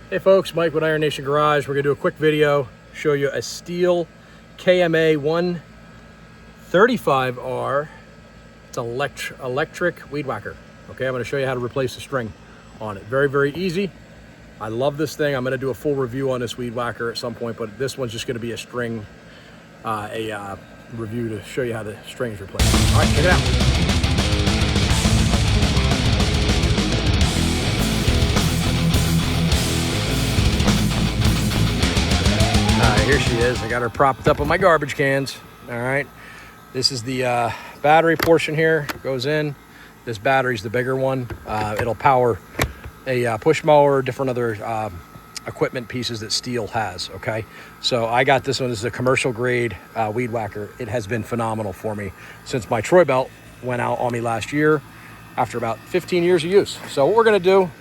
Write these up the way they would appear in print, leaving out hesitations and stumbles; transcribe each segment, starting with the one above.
Hey folks, Mike with Iron Nation Garage. We're gonna do a quick video, show you a STIHL KMA 135R. It's an electric weed whacker. Okay, I'm gonna show you how to replace the string on it. Very, very easy. I love this thing. I'm gonna do a full review on this weed whacker at some point, but this one's just gonna be a string, review to show you how the string is replaced. All right, check it out. Here she is. I got her propped up on my garbage cans. All right. This is the battery portion here. It goes in. This battery's the bigger one. It'll power a push mower, different other equipment pieces that STIHL has. Okay. So I got this one. This is a commercial grade weed whacker. It has been phenomenal for me since my Troy belt went out on me last year after about 15 years of use. So what we're going to do,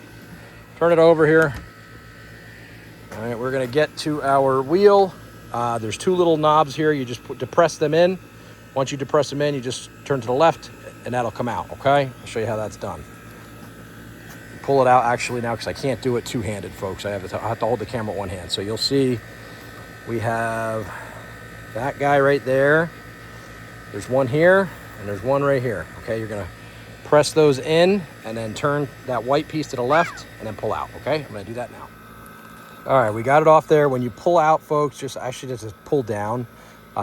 turn it over here. All right, we're gonna get to our wheel. There's two little knobs here. You just depress them in. Once you depress them in, you just turn to the left and that'll come out, okay? I'll show you how that's done. Pull it out actually now because I can't do it two-handed, folks. I have to hold the camera with one hand. So you'll see we have that guy right there. There's one here and there's one right here, okay? You're gonna press those in and then turn that white piece to the left and then pull out, okay? I'm gonna do that now. All right, we got it off there. When you pull out, folks, just pull down.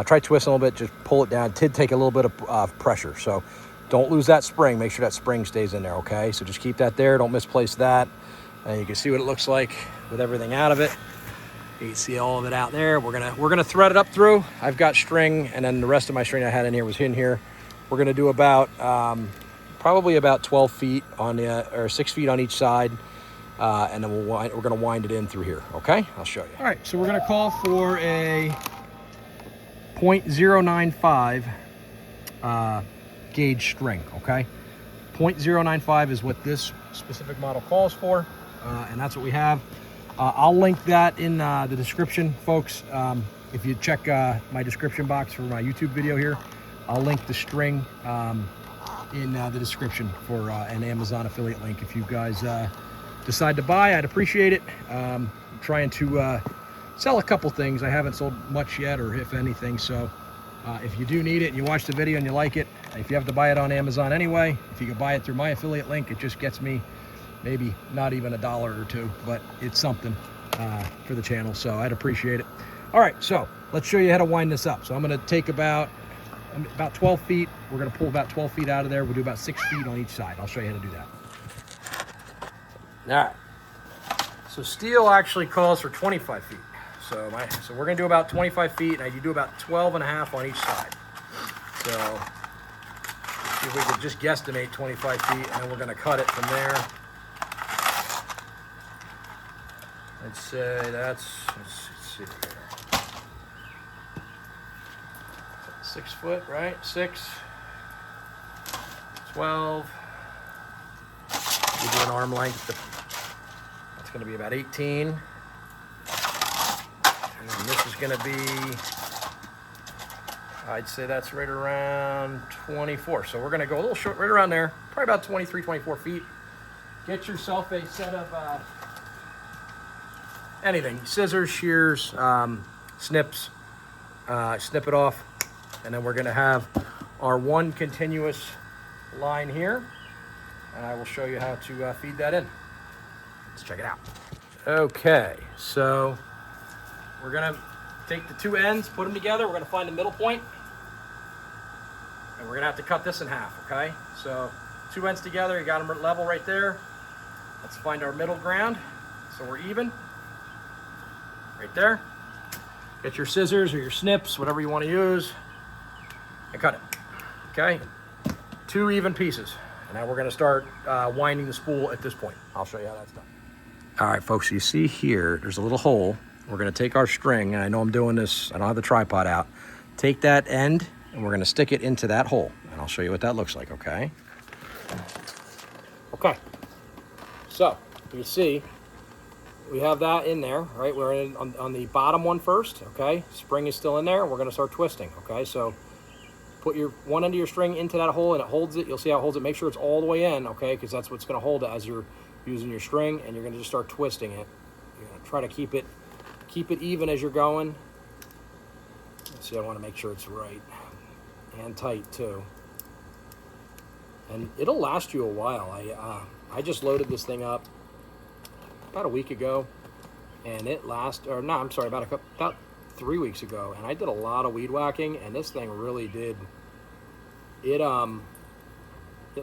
Try twisting a little bit, just pull it down. It did take a little bit of pressure, so don't lose that spring. Make sure that spring stays in there, okay? So just keep that there. Don't misplace that. And you can see what it looks like with everything out of it. You can see all of it out there. We're gonna thread it up through. I've got string, and then the rest of my string I had in here was in here. We're gonna do about probably about 12 feet on the or 6 feet on each side. And then we're going to wind it in through here, okay? I'll show you. All right, so we're going to call for a 0.095 gauge string, okay? 0.095 is what this specific model calls for, and that's what we have. I'll link that in the description, folks. If you check my description box for my YouTube video here, I'll link the string in the description for an Amazon affiliate link if you guys decide to buy. I'd appreciate it. I'm trying to sell a couple things. I haven't sold much yet, or if anything, so if you do need it and you watch the video and you like it, if you have to buy it on Amazon anyway, if you can buy it through my affiliate link, it just gets me maybe not even $1 or $2, but it's something for the channel, so I'd appreciate it. All right, so let's show you how to wind this up. So I'm going to take about 12 feet. We're going to pull about 12 feet out of there. We'll do about 6 feet on each side. I'll show you how to do that. All right, so STIHL actually calls for 25 feet. So we're gonna do about 25 feet, and you do about 12 and a half on each side. So see if we could just guesstimate 25 feet, and then we're gonna cut it from there. Let's say let's see here. 6 foot, right? 6, 12. We do an arm length. That's going to be about 18. And then this is going to be, I'd say that's right around 24. So we're going to go a little short, right around there, probably about 23, 24 feet. Get yourself a set of anything, scissors, shears, snips, snip it off. And then we're going to have our one continuous line here. And I will show you how to feed that in. Let's check it out. Okay, so we're gonna take the two ends, put them together. We're gonna find the middle point, and we're gonna have to cut this in half, okay? So two ends together, you got them level right there. Let's find our middle ground so we're even. Right there. Get your scissors or your snips, whatever you want to use, and cut it, okay? Two even pieces. Now we're going to start winding the spool at this point. I'll show you how that's done. All right, folks, so you see here, there's a little hole. We're going to take our string, and I know I'm doing this, I don't have the tripod out. Take that end, and we're going to stick it into that hole. And I'll show you what that looks like, okay? Okay. So, you see, we have that in there, right? We're in on the bottom one first, okay? Spring is still in there. We're going to start twisting, okay? So, put your one end of your string into that hole and it holds it. You'll see how it holds it. Make sure it's all the way in, okay? Because that's what's going to hold it as you're using your string, and you're going to just start twisting it You're gonna try to keep it even as you're going. Let's see, I want to make sure it's right and tight too. And it'll last you a while. I just loaded this thing up about a week ago, and it about 3 weeks ago, and I did a lot of weed whacking, and this thing really did. It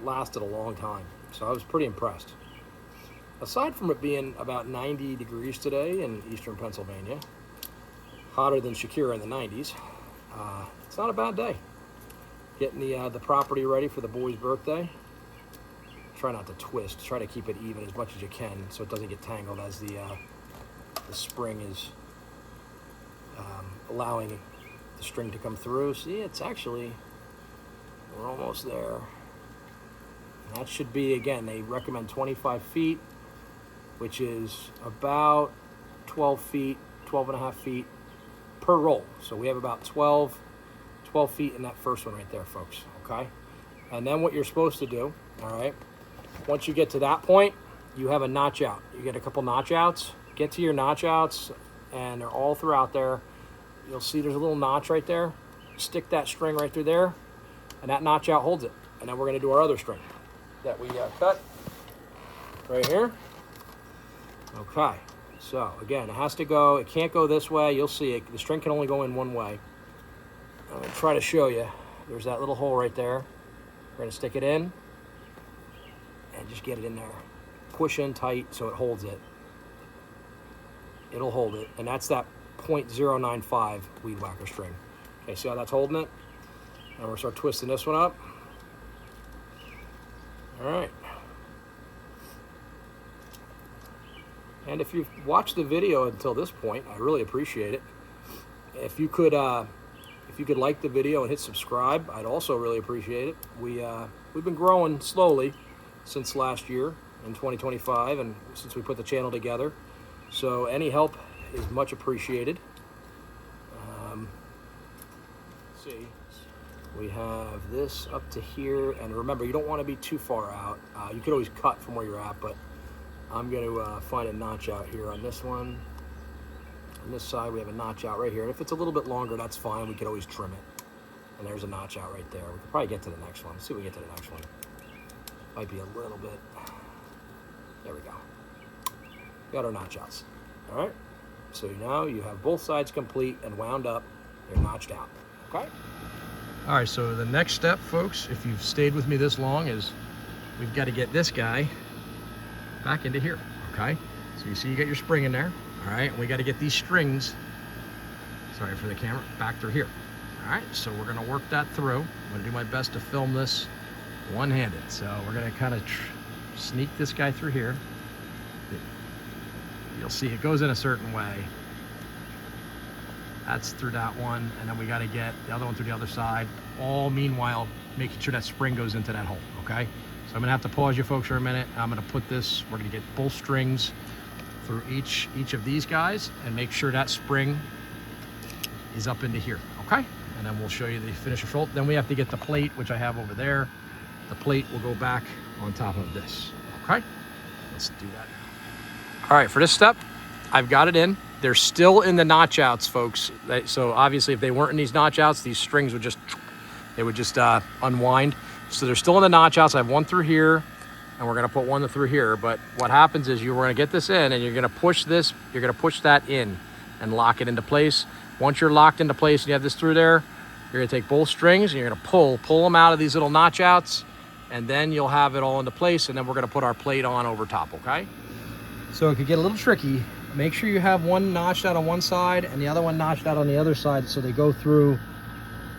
lasted a long time, so I was pretty impressed. Aside from it being about 90 degrees today in eastern Pennsylvania, hotter than Shakira in the 90s, it's not a bad day. Getting the property ready for the boy's birthday. Try not to twist. Try to keep it even as much as you can so it doesn't get tangled as the spring is allowing the string to come through. See, we're almost there. And that should be, again, they recommend 25 feet, which is about 12 and a half feet per roll. So we have about 12 feet in that first one right there, folks, okay? And then what you're supposed to do, all right, once you get to that point, you have a notch out. You get a couple notch outs. Get to your notch outs, and they're all throughout there. You'll see there's a little notch right there. Stick that string right through there, and that notch out holds it. And then we're going to do our other string that we cut right here. Okay, so again, it can't go this way. You'll see it. The string can only go in one way. I'm going to try to show you. There's that little hole right there. We're going to stick it in and just get it in there. Push in tight so it holds it. It'll hold it, and that's that 0.095 weed whacker string. Okay, see how that's holding it? And we're going to start twisting this one up. All right. And if you've watched the video until this point, I really appreciate it. If you could like the video and hit subscribe, I'd also really appreciate it. We've been growing slowly since last year in 2025, and since we put the channel together. So any help is much appreciated. Let's see, we have this up to here, and remember, you don't want to be too far out. You could always cut from where you're at, but I'm going to find a notch out here on this one. On this side, we have a notch out right here, and if it's a little bit longer, that's fine. We could always trim it. And there's a notch out right there. We could probably get to the next one. Let's see if we get to the next one. Might be a little bit. There we go. Got our notch outs. All right. So now you have both sides complete and wound up. They're notched out. Okay. All right. So the next step, folks, if you've stayed with me this long, is we've got to get this guy back into here. Okay. So you see, you got your spring in there. All right. And we got to get these strings. Sorry for the camera. Back through here. All right. So we're going to work that through. I'm going to do my best to film this one-handed. So we're going to kind of sneak this guy through here. You'll see it goes in a certain way. That's through that one, and then we got to get the other one through the other side, all meanwhile making sure that spring goes into that hole. Okay, so I'm gonna have to pause you folks for a minute. I'm gonna put this, we're gonna get both strings through each of these guys and make sure that spring is up into here. Okay, and then we'll show you the finished result. Then we have to get the plate, which I have over there. The plate will go back on top of this. Okay, let's do that. All right, for this step, I've got it in. They're still in the notch outs, folks. So obviously if they weren't in these notch outs, these strings would just unwind. So they're still in the notch outs. I have one through here, and we're gonna put one through here. But what happens is you're gonna get this in, and you're gonna push this, you're gonna push that in and lock it into place. Once you're locked into place and you have this through there, you're gonna take both strings and you're gonna pull them out of these little notch outs, and then you'll have it all into place, and then we're gonna put our plate on over top, okay? So it could get a little tricky. Make sure you have one notched out on one side and the other one notched out on the other side so they go through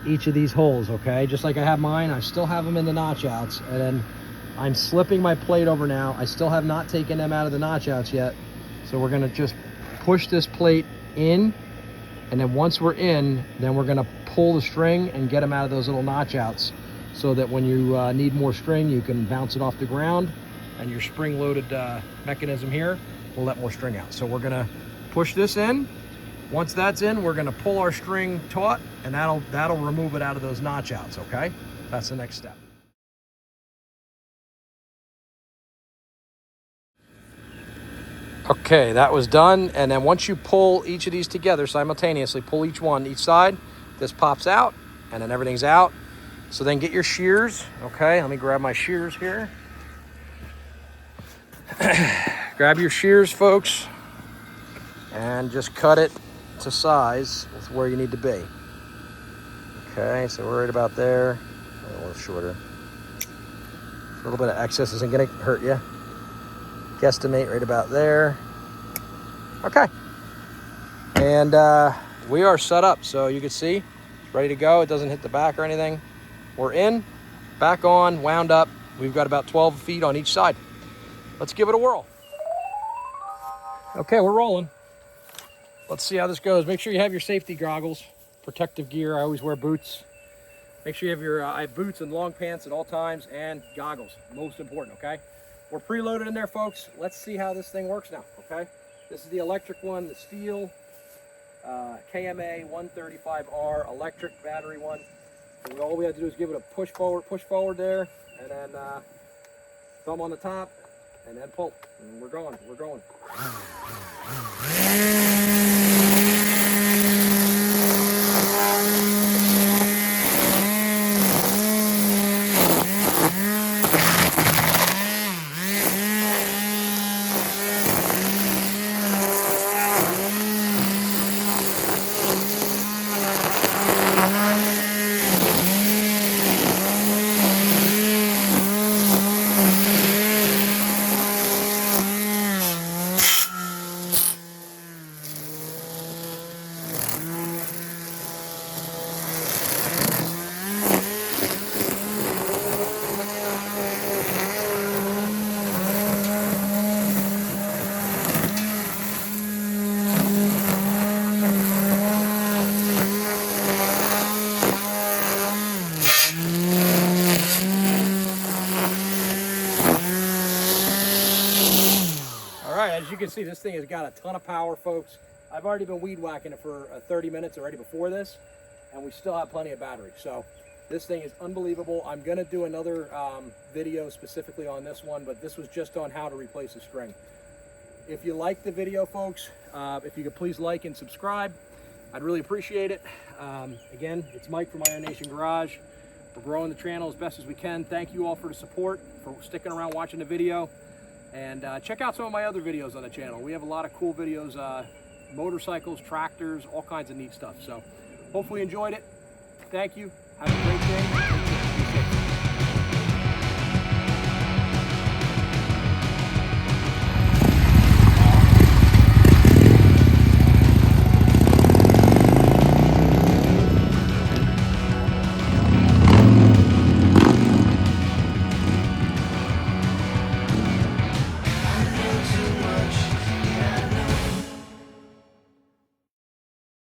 each of these holes, okay? Just like I have mine, I still have them in the notch outs, and then I'm slipping my plate over now. I still have not taken them out of the notch outs yet. So we're gonna just push this plate in, and then once we're in, then we're gonna pull the string and get them out of those little notch outs so that when you need more string, you can bounce it off the ground, and your spring-loaded mechanism here will let more string out. So we're gonna push this in. Once that's in, we're gonna pull our string taut, and that'll remove it out of those notch outs, okay? That's the next step. Okay, that was done. And then once you pull each of these together simultaneously, pull each one, each side, this pops out and then everything's out. So then get your shears. Okay, let me grab my shears here. Grab your shears, folks, and just cut it to size with where you need to be. Okay, so we're right about there. A little shorter. A little bit of excess isn't gonna hurt you. Guesstimate right about there. Okay, and we are set up, so you can see it's ready to go. It doesn't hit the back or anything. We're in, back on, wound up. We've got about 12 feet on each side. Let's give it a whirl. Okay, we're rolling. Let's see how this goes. Make sure you have your safety goggles, protective gear. I always wear boots. Make sure you have your I have boots and long pants at all times, and goggles, most important, okay? We're preloaded in there, folks. Let's see how this thing works now, okay? This is the electric one, the STIHL KMA 135R electric battery one. And all we have to do is give it a push forward there, and then thumb on the top, and then pull. And we're going. As you can see, this thing has got a ton of power, folks. I've already been weed whacking it for 30 minutes already before this, and we still have plenty of battery. So this thing is unbelievable. I'm gonna do another video specifically on this one, but this was just on how to replace a string. If you like the video, folks, if you could please like and subscribe, I'd really appreciate it. Again, it's Mike from Iron Nation Garage. We're growing the channel as best as we can. Thank you all for the support, for sticking around watching the video. And check out some of my other videos on the channel. We have a lot of cool videos, motorcycles, tractors, all kinds of neat stuff. So hopefully you enjoyed it. Thank you. Have a great day.